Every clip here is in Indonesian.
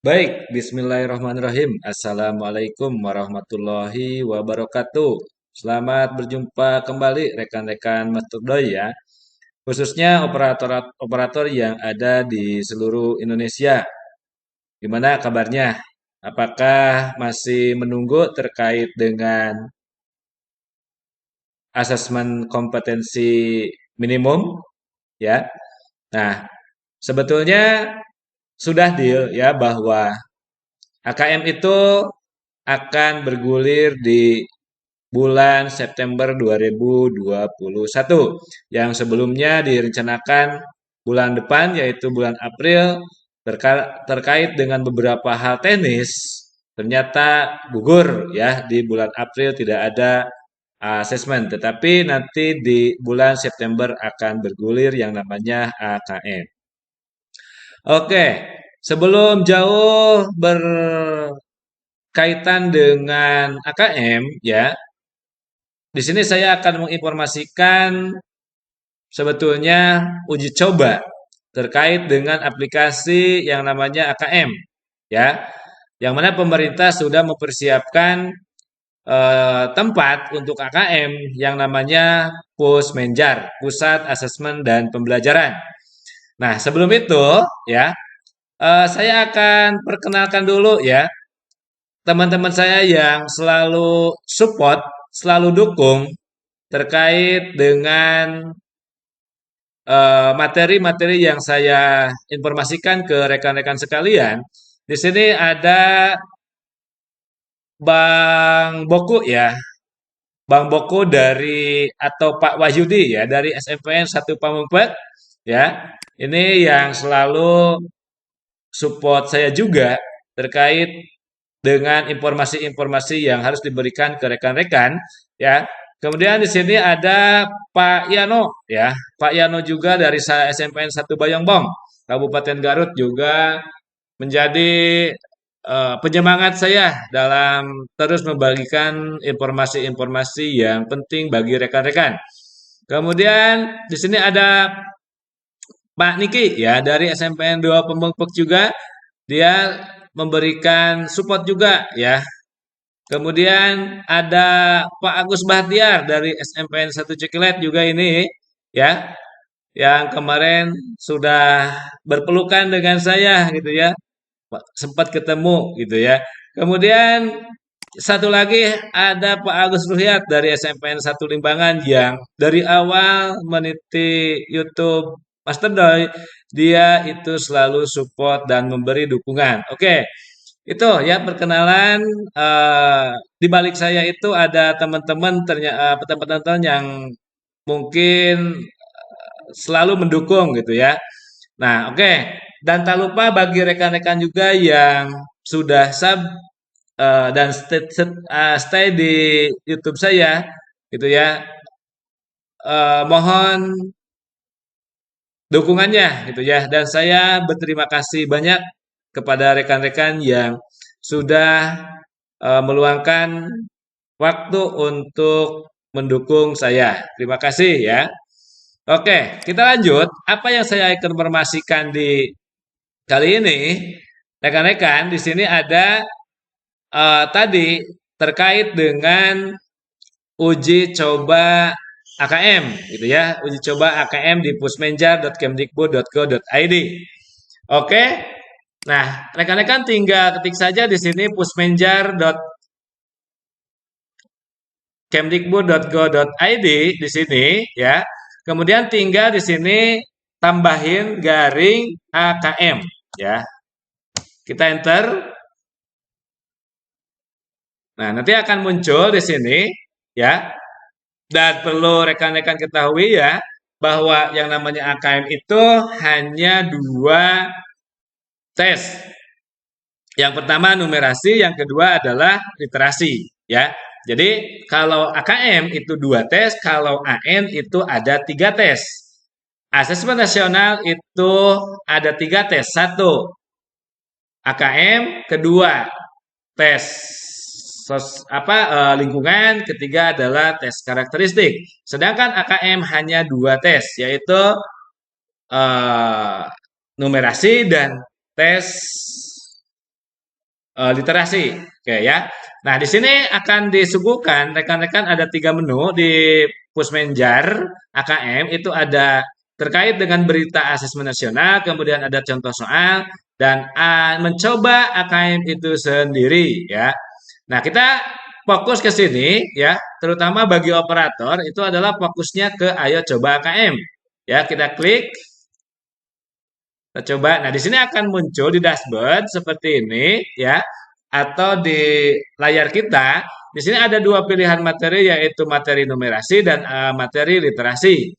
Baik, bismillahirrahmanirrahim. Assalamualaikum warahmatullahi wabarakatuh. Selamat berjumpa kembali rekan-rekan Master Doi ya, khususnya operator-operator yang ada di seluruh Indonesia. Gimana kabarnya? Apakah masih menunggu terkait dengan asesmen kompetensi minimum ya? Nah, sebetulnya sudah deal ya bahwa AKM itu akan bergulir di bulan September 2021 yang sebelumnya direncanakan bulan depan yaitu bulan April terkait dengan beberapa hal teknis ternyata gugur ya di bulan April tidak ada asesmen tetapi nanti di bulan September akan bergulir yang namanya AKM. Oke, sebelum jauh berkaitan dengan AKM ya, di sini saya akan menginformasikan sebetulnya uji coba terkait dengan aplikasi yang namanya AKM ya. Yang mana pemerintah sudah mempersiapkan tempat untuk AKM yang namanya Pusmenjar, Pusat Asesmen dan Pembelajaran. Nah, sebelum itu ya, saya akan perkenalkan dulu ya teman-teman saya yang selalu support, selalu dukung terkait dengan materi-materi yang saya informasikan ke rekan-rekan sekalian. Di sini ada Bang Boku ya, Bang Boku dari atau Pak Wahyudi ya dari SMPN 1 Pamungpet ya. Ini yang selalu support saya juga terkait dengan informasi-informasi yang harus diberikan ke rekan-rekan ya. Kemudian di sini ada Pak Yano ya. Pak Yano juga dari SMPN 1 Bayongbong, Kabupaten Garut juga menjadi penyemangat saya dalam terus membagikan informasi-informasi yang penting bagi rekan-rekan. Kemudian di sini ada Pak Niki ya dari SMPN 2 Pemengpek juga dia memberikan support juga ya. Kemudian ada Pak Agus Bahtiar dari SMPN 1 Cikilet juga ini ya, yang kemarin sudah berpelukan dengan saya gitu ya. Sempat ketemu gitu ya. Kemudian satu lagi ada Pak Agus Ruhyat dari SMPN 1 Limbangan yang dari awal meniti YouTube Master Doi, dia itu selalu support dan memberi dukungan. Oke, itu ya perkenalan di balik saya itu ada teman-teman ternyata teman-teman yang mungkin selalu mendukung gitu ya. Nah, oke. Dan tak lupa bagi rekan-rekan juga yang sudah sub dan stay di YouTube saya gitu ya. Mohon dukungannya gitu ya. Dan saya berterima kasih banyak kepada rekan-rekan yang sudah meluangkan waktu untuk mendukung saya. Terima kasih ya. Oke, kita lanjut. Apa yang saya akan informasikan di kali ini, rekan-rekan, di sini ada tadi terkait dengan uji coba AKM gitu ya, uji coba AKM di pusmenjar.kemdikbud.go.id. Oke. Nah, rekan-rekan tinggal ketik saja di sini pusmenjar.kemdikbud.go.id di sini ya. Kemudian tinggal di sini tambahin garing AKM ya. Kita enter. Nah, nanti akan muncul di sini ya. Dan perlu rekan-rekan ketahui ya bahwa yang namanya AKM itu hanya dua tes. Yang pertama numerasi, yang kedua adalah literasi ya. Jadi kalau AKM itu dua tes, kalau AN itu ada tiga tes. Asesmen nasional itu ada tiga tes. Satu, AKM, kedua tes lingkungan, ketiga adalah tes karakteristik. Sedangkan AKM hanya dua tes, yaitu eh, numerasi dan tes literasi. Oke ya. Nah, di sini akan disuguhkan rekan-rekan ada 3 menu di Pusmenjar AKM itu ada terkait dengan berita asesmen nasional, kemudian ada contoh soal dan mencoba AKM itu sendiri ya. Nah, kita fokus ke sini ya, terutama bagi operator itu adalah fokusnya ke ayo coba AKM. Ya, kita klik, kita coba. Nah, di sini akan muncul di dashboard seperti ini ya, atau di layar kita. Di sini ada 2 pilihan materi yaitu materi numerasi dan materi literasi.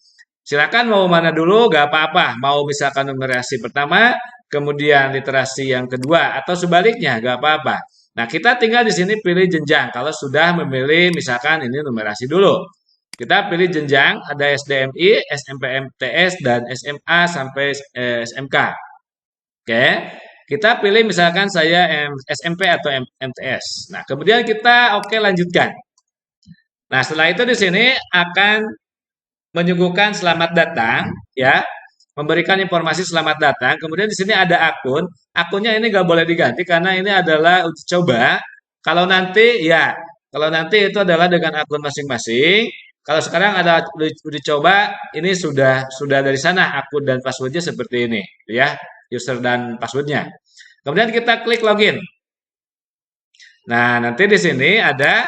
Silakan mau mana dulu, gak apa-apa. Mau misalkan numerasi pertama, kemudian literasi yang kedua, atau sebaliknya, gak apa-apa. Nah, kita tinggal di sini pilih jenjang. Kalau sudah memilih, misalkan ini numerasi dulu. Kita pilih jenjang, ada SDMI, SMPMTS, dan SMA sampai SMK. Oke, kita pilih misalkan saya SMP atau MTS. Nah, kemudian kita oke lanjutkan. Nah, setelah itu di sini akan menyuguhkan selamat datang, ya, memberikan informasi selamat datang. Kemudian di sini ada akun, akunnya ini nggak boleh diganti karena ini adalah uji coba. Kalau nanti, ya, kalau nanti itu adalah dengan akun masing-masing. Kalau sekarang ada uji coba, ini sudah dari sana akun dan passwordnya seperti ini, ya, user dan passwordnya. Kemudian kita klik login. Nah, nanti di sini ada,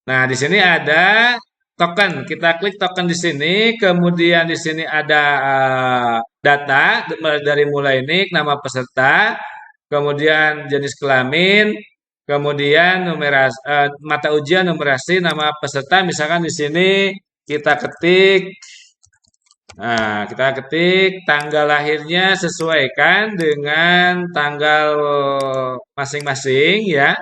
nah di sini ada token. Kita klik token di sini, kemudian di sini ada data dari mulai nik, nama peserta, kemudian jenis kelamin, kemudian numerasi, mata ujian, numerasi, nama peserta. Misalkan di sini kita ketik, nah kita ketik tanggal lahirnya sesuaikan dengan tanggal masing-masing ya.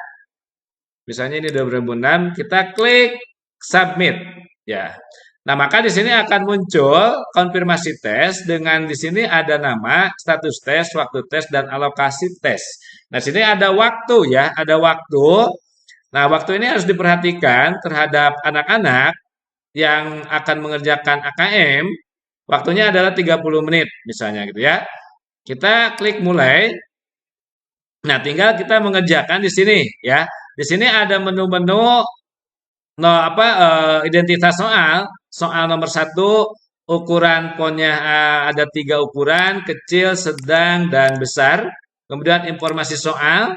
Misalnya ini 2006, kita klik submit ya. Nah, maka di sini akan muncul konfirmasi tes dengan di sini ada nama, status tes, waktu tes dan alokasi tes. Nah, sini ada waktu ya, ada waktu. Nah, waktu ini harus diperhatikan terhadap anak-anak yang akan mengerjakan AKM. Waktunya adalah 30 menit misalnya gitu ya. Kita klik mulai. Nah, tinggal kita mengerjakan di sini ya. Di sini ada menu-menu no apa identitas soal. Soal nomor 1 ukuran fonnya ada 3 ukuran, kecil, sedang, dan besar. Kemudian informasi soal,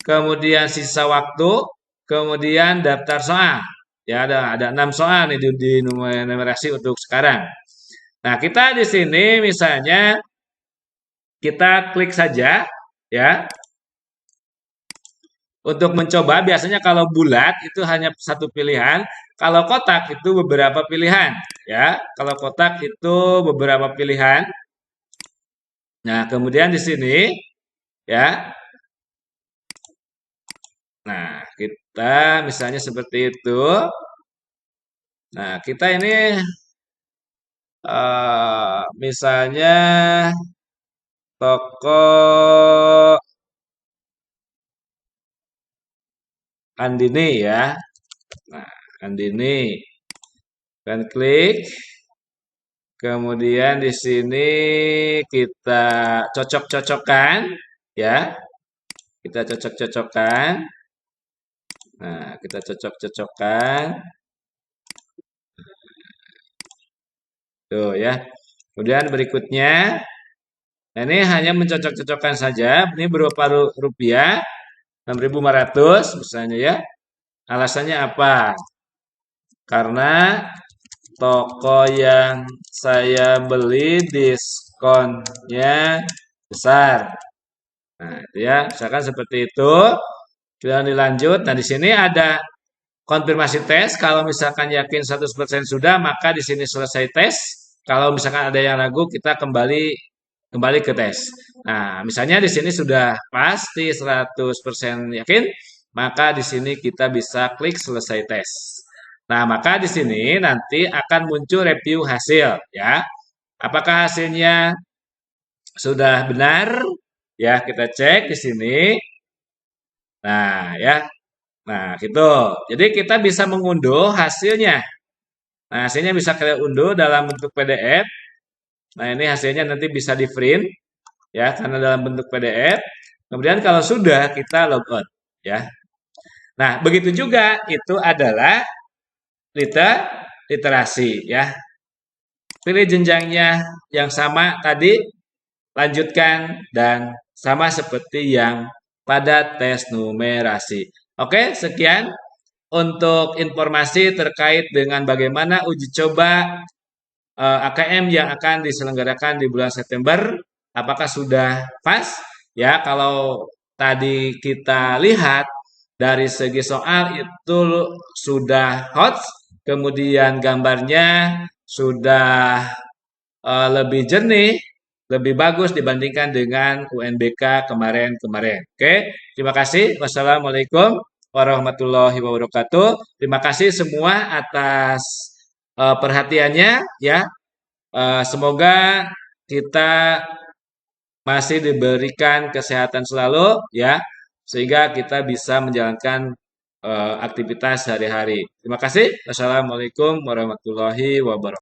kemudian sisa waktu, kemudian daftar soal. Ya ada 6 soal nih di numerasi untuk sekarang. Nah, kita di sini misalnya kita klik saja ya. Untuk mencoba biasanya kalau bulat itu hanya satu pilihan, kalau kotak itu beberapa pilihan ya. Kalau kotak itu beberapa pilihan. Nah, kemudian di sini ya. Nah, kita misalnya seperti itu. Nah, kita ini misalnya toko Andini ya. Nah, Andini. Dan klik. Kemudian di sini kita cocok-cocokkan ya. Kita cocok-cocokkan. Nah, kita cocok-cocokkan. Tuh ya. Kemudian berikutnya, nah ini hanya mencocok-cocokkan saja. Ini berupa rupiah 6.500 misalnya ya. Alasannya apa? Karena toko yang saya beli diskonnya besar. Nah, itu ya, misalkan seperti itu. Kemudian dilanjut. Nah, di sini ada konfirmasi tes. Kalau misalkan yakin 100% sudah, maka di sini selesai tes. Kalau misalkan ada yang ragu, kita kembali ke tes. Nah, misalnya di sini sudah pasti 100% yakin, maka di sini kita bisa klik selesai tes. Nah, maka di sini nanti akan muncul review hasil ya. Apakah hasilnya sudah benar? Ya, kita cek di sini. Nah, ya. Nah, gitu. Jadi kita bisa mengunduh hasilnya. Nah, hasilnya bisa kita unduh dalam bentuk PDF. Nah, ini hasilnya nanti bisa di print ya karena dalam bentuk PDF. Kemudian kalau sudah kita logout ya. Nah, begitu juga itu adalah literasi ya. Pilih jenjangnya yang sama tadi, lanjutkan dan sama seperti yang pada tes numerasi. Oke, sekian untuk informasi terkait dengan bagaimana uji coba AKM yang akan diselenggarakan di bulan September. Apakah sudah pas? Ya, kalau tadi kita lihat dari segi soal itu sudah hot, kemudian gambarnya sudah lebih jernih, lebih bagus dibandingkan dengan UNBK kemarin-kemarin. Oke, terima kasih. Wassalamualaikum warahmatullahi wabarakatuh. Terima kasih semua atas perhatiannya ya. Semoga kita masih diberikan kesehatan selalu ya, sehingga kita bisa menjalankan aktivitas sehari-hari. Terima kasih. Wassalamualaikum warahmatullahi wabarakatuh.